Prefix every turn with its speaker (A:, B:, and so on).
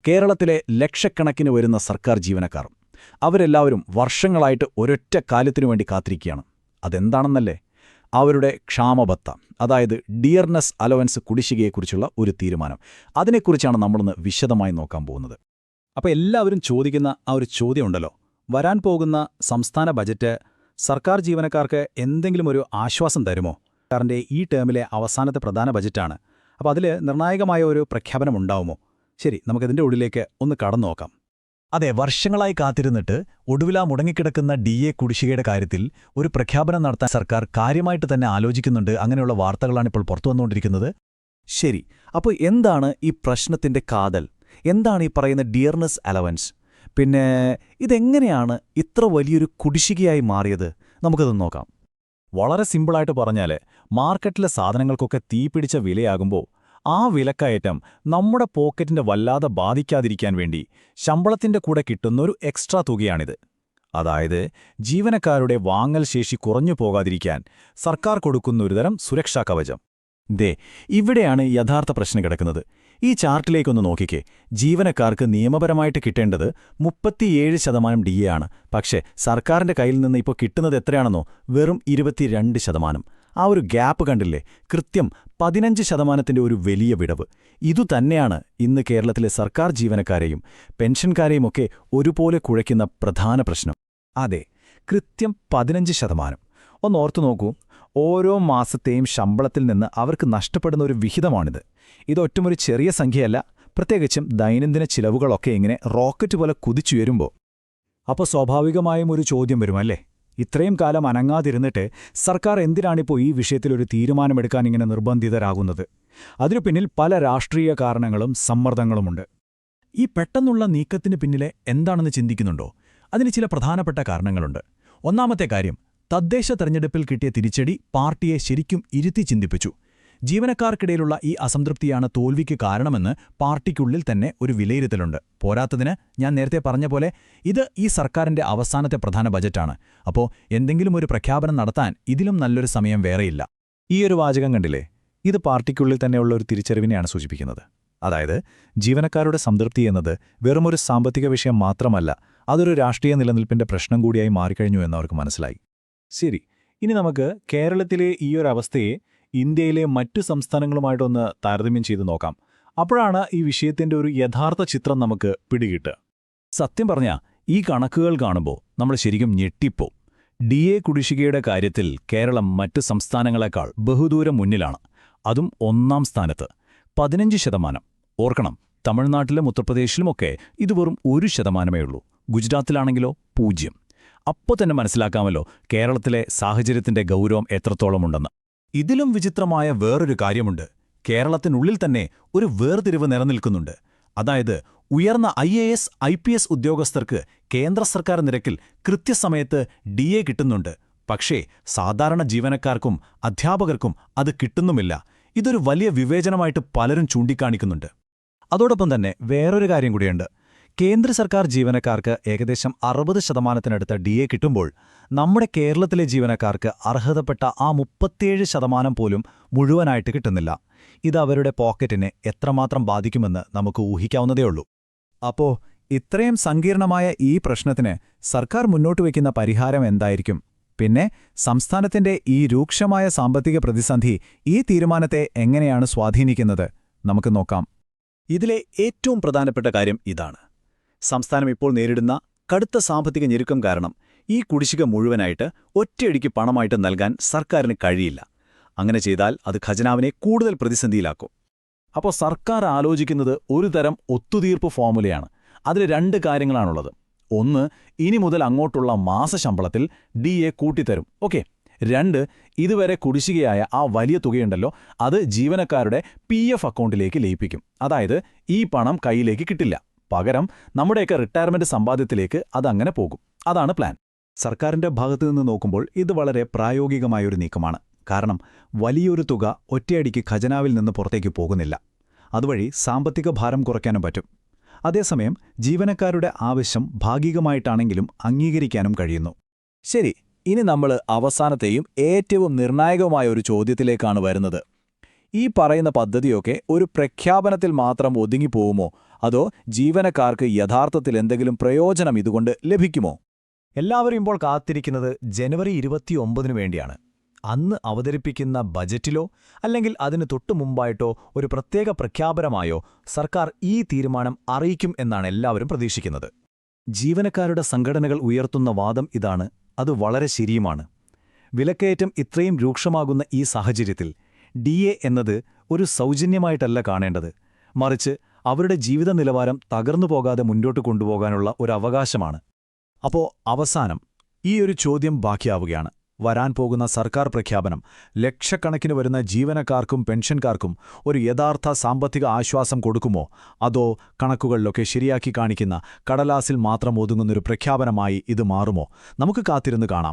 A: കേരളത്തിലെ ലക്ഷക്കണക്കിന് വരുന്ന സർക്കാർ ജീവനക്കാർ. അവരെല്ലാവരും വർഷങ്ങളായിട്ട് ഒരൊറ്റ കാലത്തിനു വേണ്ടി കാത്തിരിക്കുകയാണ്. അതെന്താണെന്നല്ലേ? അവരുടെ ക്ഷാമബത്ത, അതായത് ഡിയർനെസ് അലവൻസ് കുടിശ്ശികയെക്കുറിച്ചുള്ള ഒരു തീരുമാനം. അതിനെക്കുറിച്ചാണ് നമ്മളിന്ന് വിശദമായി നോക്കാൻ പോകുന്നത്.
B: അപ്പോൾ എല്ലാവരും ചോദിക്കുന്ന ആ ഒരു ചോദ്യമുണ്ടല്ലോ, വരാൻ പോകുന്ന സംസ്ഥാന ബജറ്റ് സർക്കാർ ജീവനക്കാർക്ക് എന്തെങ്കിലും ഒരു ആശ്വാസം തരുമോ? സർക്കാരിൻ്റെ ഈ ടേമിലെ അവസാനത്തെ പ്രധാന ബജറ്റാണ്. അപ്പോൾ അതിൽ നിർണായകമായ ഒരു പ്രഖ്യാപനം ഉണ്ടാവുമോ? ശരി, നമുക്കതിൻ്റെ ഉള്ളിലേക്ക് ഒന്ന് കടന്നു നോക്കാം.
A: അതെ, വർഷങ്ങളായി കാത്തിരുന്നിട്ട് ഒടുവിലാ മുടങ്ങിക്കിടക്കുന്ന DA കുടിശ്ശികയുടെ കാര്യത്തിൽ ഒരു പ്രഖ്യാപനം നടത്താൻ സർക്കാർ കാര്യമായിട്ട് തന്നെ ആലോചിക്കുന്നുണ്ട്. അങ്ങനെയുള്ള വാർത്തകളാണിപ്പോൾ പുറത്തുവന്നുകൊണ്ടിരിക്കുന്നത്. ശരി, അപ്പോൾ എന്താണ് ഈ പ്രശ്നത്തിന്റെ കാതൽ? എന്താണ് ഈ പറയുന്ന ഡിയർനെസ് അലവൻസ്? പിന്നെ ഇതെങ്ങനെയാണ് ഇത്ര വലിയൊരു കുടിശ്ശികയായി മാറിയത്? നമുക്കതൊന്ന് നോക്കാം.
B: വളരെ സിമ്പിളായിട്ട് പറഞ്ഞാൽ, മാർക്കറ്റിലെ സാധനങ്ങൾക്കൊക്കെ തീപിടിച്ച വിലയാകുമ്പോൾ ആ വിലക്കയറ്റം നമ്മുടെ പോക്കറ്റിന്റെ വല്ലാതെ ബാധിക്കാതിരിക്കാൻ വേണ്ടി ശമ്പളത്തിന്റെ കൂടെ കിട്ടുന്നൊരു എക്സ്ട്രാ തുകയാണിത്. അതായത് ജീവനക്കാരുടെ വാങ്ങൽ ശേഷി കുറഞ്ഞു പോകാതിരിക്കാൻ സർക്കാർ കൊടുക്കുന്ന ഒരുതരം സുരക്ഷാ കവചം.
A: ഇവിടെയാണ് യഥാർത്ഥ പ്രശ്നം കിടക്കുന്നത്. ഈ ചാർട്ടിലേക്കൊന്ന് നോക്കിക്കേ. ജീവനക്കാർക്ക് നിയമപരമായിട്ട് കിട്ടേണ്ടത് 37% DA ആണ്. പക്ഷേ സർക്കാരിന്റെ കയ്യിൽ നിന്ന് ഇപ്പോൾ കിട്ടുന്നത് എത്രയാണെന്നോ? വെറും 22%. ആ ഒരു ഗ്യാപ്പ് കണ്ടില്ലേ? കൃത്യം 15% ഒരു വലിയ വിടവ്. ഇതുതന്നെയാണ് ഇന്ന് കേരളത്തിലെ സർക്കാർ ജീവനക്കാരെയും പെൻഷൻകാരെയുമൊക്കെ ഒരുപോലെ കുഴയ്ക്കുന്ന പ്രധാന പ്രശ്നം.
B: അതെ, കൃത്യം 15%. ഒന്നോർത്തു നോക്കൂ, ഓരോ മാസത്തെയും ശമ്പളത്തിൽ നിന്ന് അവർക്ക് നഷ്ടപ്പെടുന്ന ഒരു വിഹിതമാണിത്. ഇതൊട്ടുമൊരു ചെറിയ സംഖ്യയല്ല, പ്രത്യേകിച്ചും ദൈനംദിന ചിലവുകളൊക്കെ ഇങ്ങനെ റോക്കറ്റ് പോലെ കുതിച്ചുയരുമ്പോൾ. അപ്പോൾ സ്വാഭാവികമായും ഒരു ചോദ്യം വരുമല്ലേ, ഇത്രയും കാലം അനങ്ങാതിരുന്നിട്ട് സർക്കാർ എന്തിനാണിപ്പോൾ ഈ വിഷയത്തിലൊരു തീരുമാനമെടുക്കാൻ ഇങ്ങനെ നിർബന്ധിതരാകുന്നത്? അതിനു പിന്നിൽ പല രാഷ്ട്രീയ കാരണങ്ങളും സമ്മർദ്ദങ്ങളുമുണ്ട്.
A: ഈ പെട്ടെന്നുള്ള നീക്കത്തിന് പിന്നിലെ എന്താണെന്ന് ചിന്തിക്കുന്നുണ്ടോ? അതിന് ചില പ്രധാനപ്പെട്ട കാരണങ്ങളുണ്ട്. ഒന്നാമത്തെ കാര്യം, തദ്ദേശ തെരഞ്ഞെടുപ്പിൽ കിട്ടിയ തിരിച്ചടി പാർട്ടിയെ ശരിക്കും ഇരുത്തി ചിന്തിപ്പിച്ചു. ജീവനക്കാർക്കിടയിലുള്ള ഈ അസംതൃപ്തിയാണ് തോൽവിക്ക് കാരണമെന്ന് പാർട്ടിക്കുള്ളിൽ തന്നെ ഒരു വിലയിരുത്തലുണ്ട്. പോരാത്തതിന്, ഞാൻ നേരത്തെ പറഞ്ഞ പോലെ ഇത് ഈ സർക്കാരിന്റെ അവസാനത്തെ പ്രധാന ബജറ്റാണ്. അപ്പോൾ എന്തെങ്കിലും ഒരു പ്രഖ്യാപനം നടത്താൻ ഇതിലും നല്ലൊരു സമയം വേറെയില്ല.
B: ഈ ഒരു വാചകം കണ്ടില്ലേ? ഇത് പാർട്ടിക്കുള്ളിൽ തന്നെയുള്ള ഒരു തിരിച്ചറിവിനെയാണ് സൂചിപ്പിക്കുന്നത്. അതായത് ജീവനക്കാരുടെ സംതൃപ്തി എന്നത് വെറുമൊരു സാമ്പത്തിക വിഷയം മാത്രമല്ല, അതൊരു രാഷ്ട്രീയ നിലനിൽപ്പിന്റെ പ്രശ്നം കൂടിയായി മാറിക്കഴിഞ്ഞു എന്നവർക്ക് മനസ്സിലായി. ശരി, ഇനി നമുക്ക് കേരളത്തിലെ ഈ ഒരു അവസ്ഥയെ ഇന്ത്യയിലെ മറ്റു സംസ്ഥാനങ്ങളുമായിട്ടൊന്ന് താരതമ്യം ചെയ്തു നോക്കാം. അപ്പോഴാണ് ഈ വിഷയത്തിന്റെ ഒരു യഥാർത്ഥ ചിത്രം നമുക്ക് പിടികിട്ടുക.
A: സത്യം പറഞ്ഞാൽ ഈ കണക്കുകൾ കാണുമ്പോൾ നമ്മൾ ശരിക്കും ഞെട്ടിപ്പോവും. DA കുടിശ്ശികയുടെ കാര്യത്തിൽ കേരളം മറ്റു സംസ്ഥാനങ്ങളെക്കാൾ ബഹുദൂരം മുന്നിലാണ്. അതും ഒന്നാം സ്ഥാനത്ത്, 15%. ഓർക്കണം, തമിഴ്നാട്ടിലും ഉത്തർപ്രദേശിലുമൊക്കെ ഇത് വെറും 1%മേ ഉള്ളൂ. ഗുജറാത്തിലാണെങ്കിലോ 0. അപ്പോൾ തന്നെ മനസ്സിലാക്കാമല്ലോ കേരളത്തിലെ സാഹചര്യത്തിന്റെ ഗൗരവം എത്രത്തോളമുണ്ടെന്ന്. ഇതിലും വിചിത്രമായ വേറൊരു കാര്യമുണ്ട്. കേരളത്തിനുള്ളിൽ തന്നെ ഒരു വേർതിരിവ് നിലനിൽക്കുന്നുണ്ട്. അതായത് ഉയർന്ന IAS, IPS ഉദ്യോഗസ്ഥർക്ക് കേന്ദ്ര സർക്കാർ നിരക്കിൽ കൃത്യസമയത്ത് DA കിട്ടുന്നുണ്ട്. പക്ഷേ സാധാരണ ജീവനക്കാർക്കും അധ്യാപകർക്കും അത് കിട്ടുന്നുമില്ല. ഇതൊരു വലിയ വിവേചനമായിട്ട് പലരും ചൂണ്ടിക്കാണിക്കുന്നുണ്ട്.
B: അതോടൊപ്പം തന്നെ വേറൊരു കാര്യം കൂടിയുണ്ട്. കേന്ദ്ര സർക്കാർ ജീവനക്കാർക്ക് ഏകദേശം 60%-നടുത്ത് DA കിട്ടുമ്പോൾ നമ്മുടെ കേരളത്തിലെ ജീവനക്കാർക്ക് അർഹതപ്പെട്ട ആ 37% പോലും മുഴുവനായിട്ട് കിട്ടുന്നില്ല. ഇത് അവരുടെ പോക്കറ്റിനെ എത്രമാത്രം ബാധിക്കുമെന്ന് നമുക്ക് ഊഹിക്കാവുന്നതേയുള്ളൂ. അപ്പോൾ ഇത്രയും സങ്കീർണമായ ഈ പ്രശ്നത്തിന് സർക്കാർ മുന്നോട്ട് വയ്ക്കുന്ന പരിഹാരം എന്തായിരിക്കും? പിന്നെ സംസ്ഥാനത്തിന്റെ ഈ രൂക്ഷമായ സാമ്പത്തിക പ്രതിസന്ധി ഈ തീരുമാനത്തെ എങ്ങനെയാണ് സ്വാധീനിക്കുന്നത്? നമുക്ക് നോക്കാം.
A: ഇതിലെ ഏറ്റവും പ്രധാനപ്പെട്ട കാര്യം ഇതാണ്. സംസ്ഥാനം ഇപ്പോൾ നേരിടുന്ന കടുത്ത സാമ്പത്തിക ഞെരുക്കം കാരണം ഈ കുടിശ്ശിക മുഴുവനായിട്ട് ഒറ്റയടിക്ക് പണമായിട്ട് നൽകാൻ സർക്കാരിന് കഴിയില്ല. അങ്ങനെ ചെയ്താൽ അത് ഖജനാവിനെ കൂടുതൽ പ്രതിസന്ധിയിലാക്കും. അപ്പോൾ സർക്കാർ ആലോചിക്കുന്നത് ഒരു തരം ഒത്തുതീർപ്പ് ഫോർമുലയാണ്. അതിൽ 2 കാര്യങ്ങളാണുള്ളത്. ഒന്ന്, ഇനി മുതൽ അങ്ങോട്ടുള്ള മാസശമ്പളത്തിൽ DA കൂട്ടിത്തരും. ഓക്കെ. 2, ഇതുവരെ കുടിശ്ശികയായ ആ വലിയ തുകയുണ്ടല്ലോ, അത് ജീവനക്കാരുടെ PF അക്കൗണ്ടിലേക്ക് ലയിപ്പിക്കും. അതായത് ഈ പണം കയ്യിലേക്ക് കിട്ടില്ല. പകരം നമ്മുടെയൊക്കെ റിട്ടയർമെന്റ് സമ്പാദ്യത്തിലേക്ക് അതങ്ങനെ പോകും. അതാണ് പ്ലാൻ. സർക്കാരിന്റെ ഭാഗത്തുനിന്ന് നോക്കുമ്പോൾ ഇത് വളരെ പ്രായോഗികമായൊരു നീക്കമാണ്. കാരണം വലിയൊരു തുക ഒറ്റയടിക്ക് ഖജനാവിൽ നിന്ന് പുറത്തേക്ക് പോകുന്നില്ല. അതുവഴി സാമ്പത്തിക ഭാരം കുറയ്ക്കാനും പറ്റും. അതേസമയം ജീവനക്കാരുടെ ആവശ്യം ഭാഗികമായിട്ടാണെങ്കിലും അംഗീകരിക്കാനും കഴിയുന്നു. ശരി, ഇനി നമ്മൾ അവസാനത്തെയും ഏറ്റവും നിർണായകവുമായ ഒരു ചോദ്യത്തിലേക്കാണ് വരുന്നത്. ഈ പറയുന്ന പദ്ധതിയൊക്കെ ഒരു പ്രഖ്യാപനത്തിൽ മാത്രം ഒതുങ്ങിപ്പോവുമോ, അതോ ജീവനക്കാർക്ക് യഥാർത്ഥത്തിൽ എന്തെങ്കിലും പ്രയോജനം ഇതുകൊണ്ട് ലഭിക്കുമോ?
B: എല്ലാവരും ഇപ്പോൾ കാത്തിരിക്കുന്നത് ജനുവരി 29 വേണ്ടിയാണ്. അന്ന് അവതരിപ്പിക്കുന്ന ബജറ്റിലോ അല്ലെങ്കിൽ അതിന് തൊട്ടുമുമ്പായിട്ടോ ഒരു പ്രത്യേക പ്രഖ്യാപനമായോ സർക്കാർ ഈ തീരുമാനം അറിയിക്കും എന്നാണ് എല്ലാവരും പ്രതീക്ഷിക്കുന്നത്. ജീവനക്കാരുടെ സംഘടനകൾ ഉയർത്തുന്ന വാദം ഇതാണ്, അത് വളരെ ശരിയുമാണ്. വിലക്കയറ്റം ഇത്രയും രൂക്ഷമാകുന്ന ഈ സാഹചര്യത്തിൽ DA എന്നത് ഒരു സൗജന്യമായിട്ടല്ല കാണേണ്ടത്, മറിച്ച് അവരുടെ ജീവിത നിലവാരം തകർന്നുപോകാതെ മുന്നോട്ട് കൊണ്ടുപോകാനുള്ള ഒരു അവകാശമാണ്.
A: അപ്പോ അവസാനം ഈ ഒരു ചോദ്യം ബാക്കിയാവുകയാണ്. വരാൻ പോകുന്ന സർക്കാർ പ്രഖ്യാപനം ലക്ഷക്കണക്കിന് വരുന്ന ജീവനക്കാർക്കും പെൻഷൻകാർക്കും ഒരു യഥാർത്ഥ സാമ്പത്തിക ആശ്വാസം കൊടുക്കുമോ, അതോ കണക്കുകളിലൊക്കെ ശരിയാക്കി കാണിക്കുന്ന കടലാസിൽ മാത്രം ഒതുങ്ങുന്നൊരു പ്രഖ്യാപനമായി ഇത് മാറുമോ? നമുക്ക് കാത്തിരുന്ന് കാണാം.